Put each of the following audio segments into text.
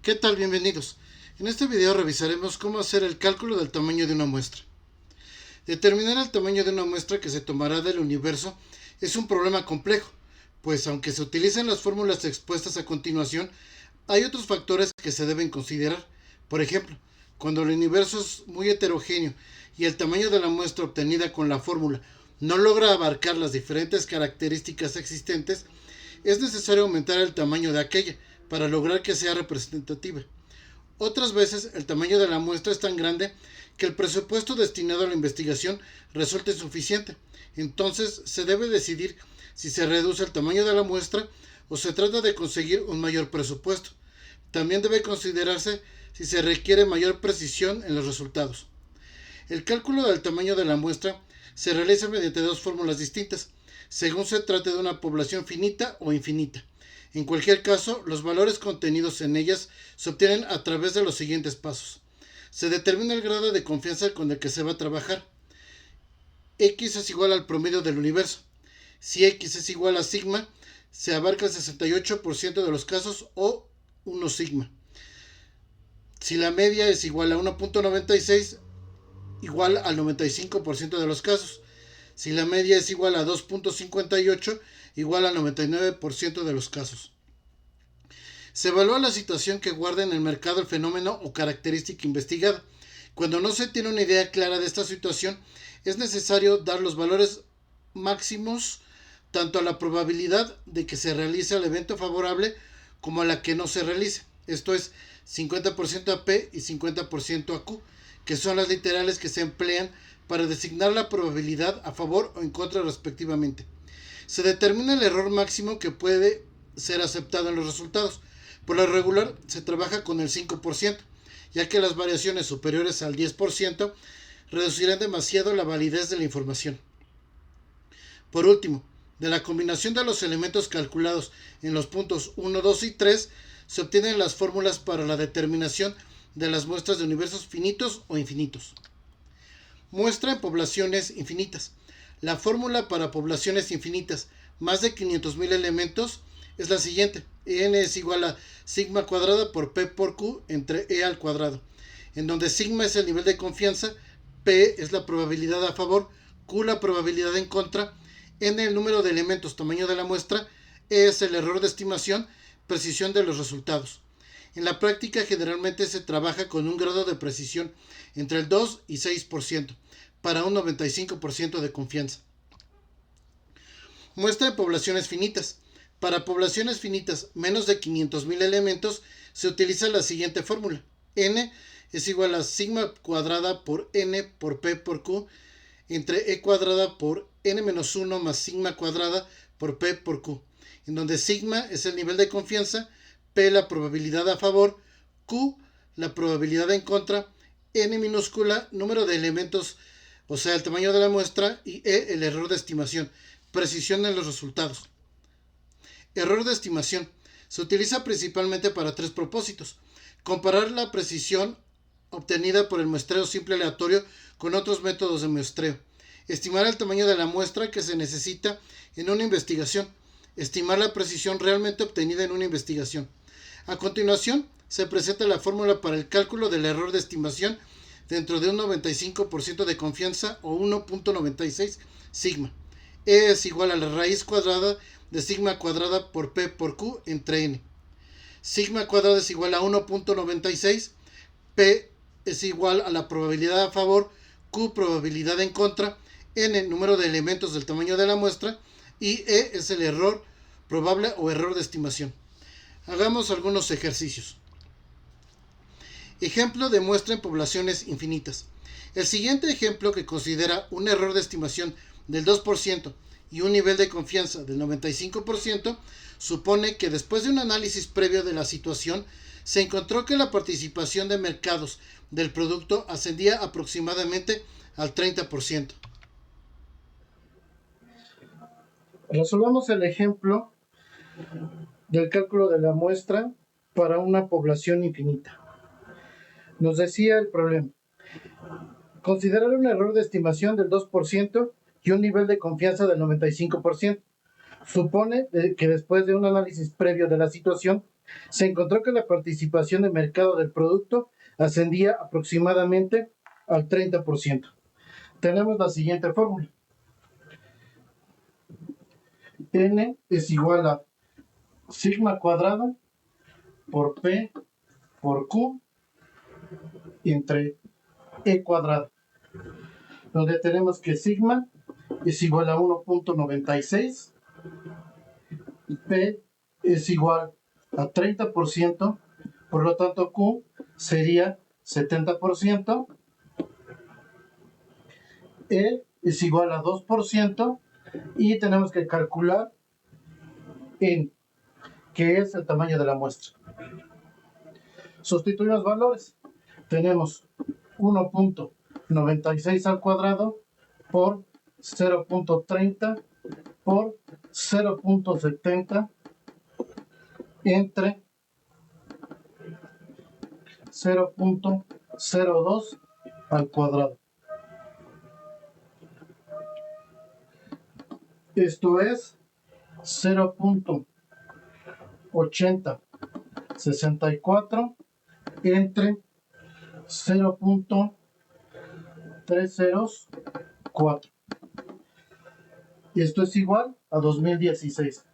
¿Qué tal? Bienvenidos. En este video revisaremos cómo hacer el cálculo del tamaño de una muestra. Determinar el tamaño de una muestra que se tomará del universo es un problema complejo, pues aunque se utilicen las fórmulas expuestas a continuación, hay otros factores que se deben considerar. Por ejemplo, cuando el universo es muy heterogéneo y el tamaño de la muestra obtenida con la fórmula no logra abarcar las diferentes características existentes, es necesario aumentar el tamaño de aquella para lograr que sea representativa. Otras veces el tamaño de la muestra es tan grande que el presupuesto destinado a la investigación resulta insuficiente. Entonces se debe decidir si se reduce el tamaño de la muestra o se trata de conseguir un mayor presupuesto. También debe considerarse si se requiere mayor precisión en los resultados. El cálculo del tamaño de la muestra se realiza mediante dos fórmulas distintas, según se trate de una población finita o infinita. En cualquier caso, los valores contenidos en ellas se obtienen a través de los siguientes pasos. Se determina el grado de confianza con el que se va a trabajar. X es igual al promedio del universo. Si X es igual a sigma, se abarca el 68% de los casos o 1 sigma. Si la media es igual a 1.96, igual al 95% de los casos. Si la media es igual a 2.58, igual al 99% de los casos. Se evalúa la situación que guarda en el mercado el fenómeno o característica investigada. Cuando no se tiene una idea clara de esta situación, es necesario dar los valores máximos tanto a la probabilidad de que se realice el evento favorable como a la que no se realice. Esto es 50% a P y 50% a Q, que son las literales que se emplean para designar la probabilidad a favor o en contra respectivamente. Se determina el error máximo que puede ser aceptado en los resultados. Por lo regular se trabaja con el 5%, ya que las variaciones superiores al 10% reducirán demasiado la validez de la información. Por último, de la combinación de los elementos calculados en los puntos 1, 2 y 3 se obtienen las fórmulas para la determinación de las muestras de universos finitos o infinitos. Muestra en poblaciones infinitas. La fórmula para poblaciones infinitas más de 500.000 elementos es la siguiente. N es igual a sigma cuadrada por P por Q entre E al cuadrado, en donde sigma es el nivel de confianza, P es la probabilidad a favor, Q la probabilidad en contra, N el número de elementos, tamaño de la muestra, E es el error de estimación, precisión de los resultados. En la práctica generalmente se trabaja con un grado de precisión entre el 2 y 6% para un 95% de confianza. Muestra en poblaciones finitas. Para poblaciones finitas menos de 500.000 elementos se utiliza la siguiente fórmula. N es igual a sigma cuadrada por N por P por Q entre E cuadrada por N menos 1 más sigma cuadrada por P por Q, en donde sigma es el nivel de confianza, P la probabilidad a favor, Q la probabilidad en contra, N minúscula número de elementos, o sea el tamaño de la muestra, y E el error de estimación, precisión en los resultados. Error de estimación. Se utiliza principalmente para tres propósitos. Comparar la precisión obtenida por el muestreo simple aleatorio con otros métodos de muestreo. Estimar el tamaño de la muestra que se necesita en una investigación. Estimar la precisión realmente obtenida en una investigación. A continuación, se presenta la fórmula para el cálculo del error de estimación dentro de un 95% de confianza o 1.96 sigma. E es igual a la raíz cuadrada de sigma cuadrada por P por Q entre N. Sigma cuadrada es igual a 1.96, P es igual a la probabilidad a favor, Q probabilidad en contra, N número de elementos del tamaño de la muestra y E es el error probable o error de estimación. Hagamos algunos ejercicios. Ejemplo de muestra en poblaciones infinitas. El siguiente ejemplo, que considera un error de estimación del 2% y un nivel de confianza del 95%, supone que después de un análisis previo de la situación, se encontró que la participación de mercados del producto ascendía aproximadamente al 30%. Resolvamos el ejemplo del cálculo de la muestra para una población infinita. Nos decía el problema: considerar un error de estimación del 2% y un nivel de confianza del 95%. Supone que después de un análisis previo de la situación, se encontró que la participación de mercado del producto ascendía aproximadamente al 30%. Tenemos la siguiente fórmula. N es igual a sigma cuadrado por P por Q entre E cuadrado, donde tenemos que sigma es igual a 1.96, P es igual a 30%, por lo tanto Q sería 70%, E es igual a 2% y tenemos que calcular N, que es el tamaño de la muestra. Sustituimos valores. Tenemos 1.96 al cuadrado por 0.30 por 0.70 entre 0.02 al cuadrado. Esto es 0.8064 entre 0.304. Y esto es igual a 2016,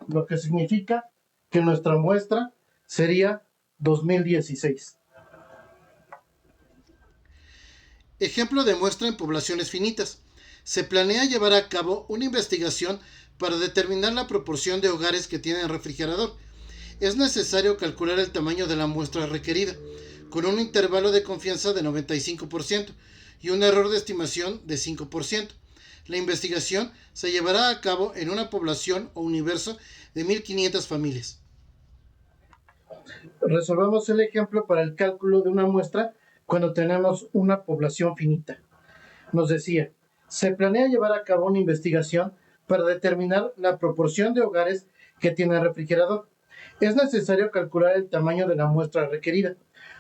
lo que significa que nuestra muestra sería 2016. Ejemplo de muestra en poblaciones finitas. Se planea llevar a cabo una investigación para determinar la proporción de hogares que tienen refrigerador. Es necesario calcular el tamaño de la muestra requerida, con un intervalo de confianza de 95% y un error de estimación de 5%. La investigación se llevará a cabo en una población o universo de 1500 familias. Resolvamos el ejemplo para el cálculo de una muestra cuando tenemos una población finita. Nos decía, se planea llevar a cabo una investigación para determinar la proporción de hogares que tienen refrigerador. Es necesario calcular el tamaño de la muestra requerida,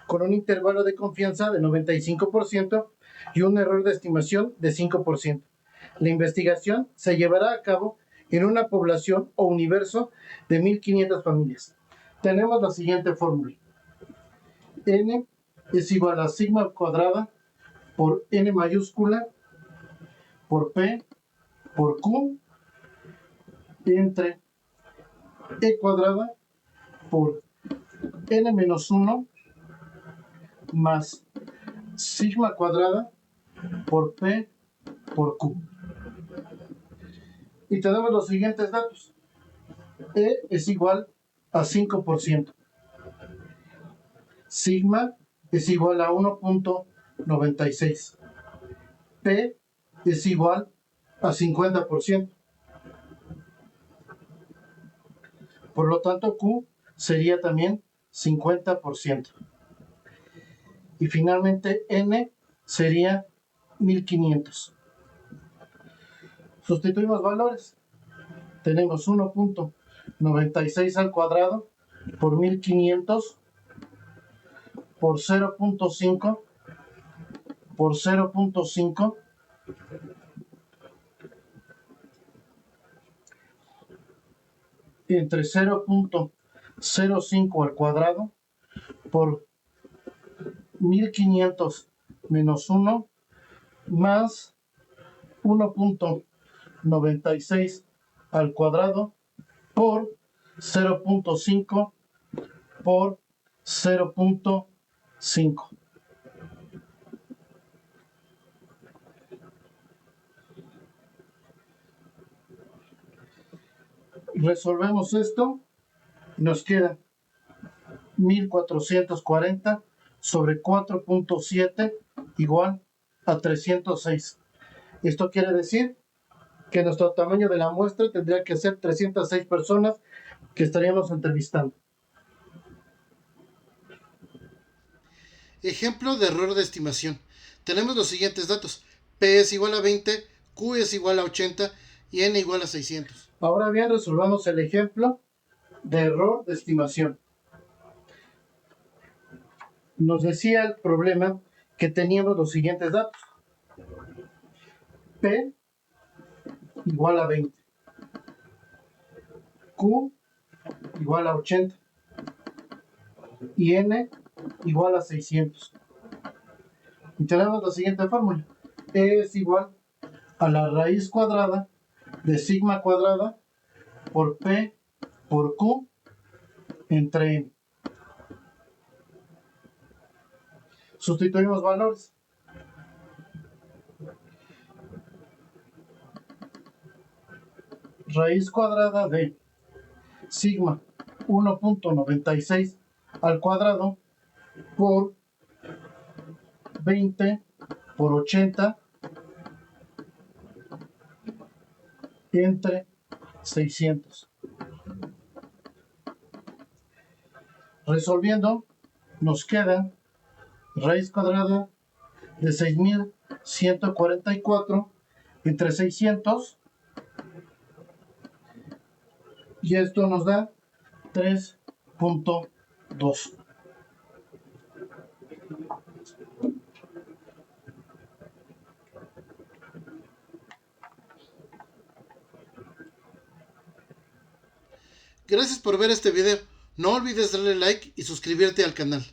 con un intervalo de confianza de 95% y un error de estimación de 5%. La investigación se llevará a cabo en una población o universo de 1500 familias. Tenemos la siguiente fórmula. N es igual a sigma cuadrada por N mayúscula por P por Q entre E cuadrada por N menos 1 más sigma cuadrada por P por Q. Y tenemos los siguientes datos. E es igual a 5%. Sigma es igual a 1.96. P es igual a 50%. Por lo tanto, Q sería también 50%. Y finalmente, N sería 1500. Sustituimos valores. Tenemos 1.96 al cuadrado por 1500 por 0.5 por 0.5 entre 0.05 al cuadrado por 1500 menos 1 más 1.96 al cuadrado por 0.5 por 0.5. Resolvemos esto y nos queda 1440 sobre 4.7 igual a 306. Esto quiere decir que nuestro tamaño de la muestra tendría que ser 306 personas que estaríamos entrevistando. Ejemplo de error de estimación. Tenemos los siguientes datos. P es igual a 20, Q es igual a 80 y N igual a 600. Ahora bien, resolvamos el ejemplo de error de estimación. Nos decía el problema que teníamos los siguientes datos. P igual a 20. Q igual a 80. y n igual a 600. Y tenemos la siguiente fórmula. E es igual a la raíz cuadrada de sigma cuadrada por P por Q entre N. Sustituimos valores. Raíz cuadrada de sigma 1.96 al cuadrado por 20 por 80 entre 600. Resolviendo, nos queda raíz cuadrada de 6144 entre 600, y esto nos da 3.2. Gracias por ver este video. No olvides darle like y suscribirte al canal.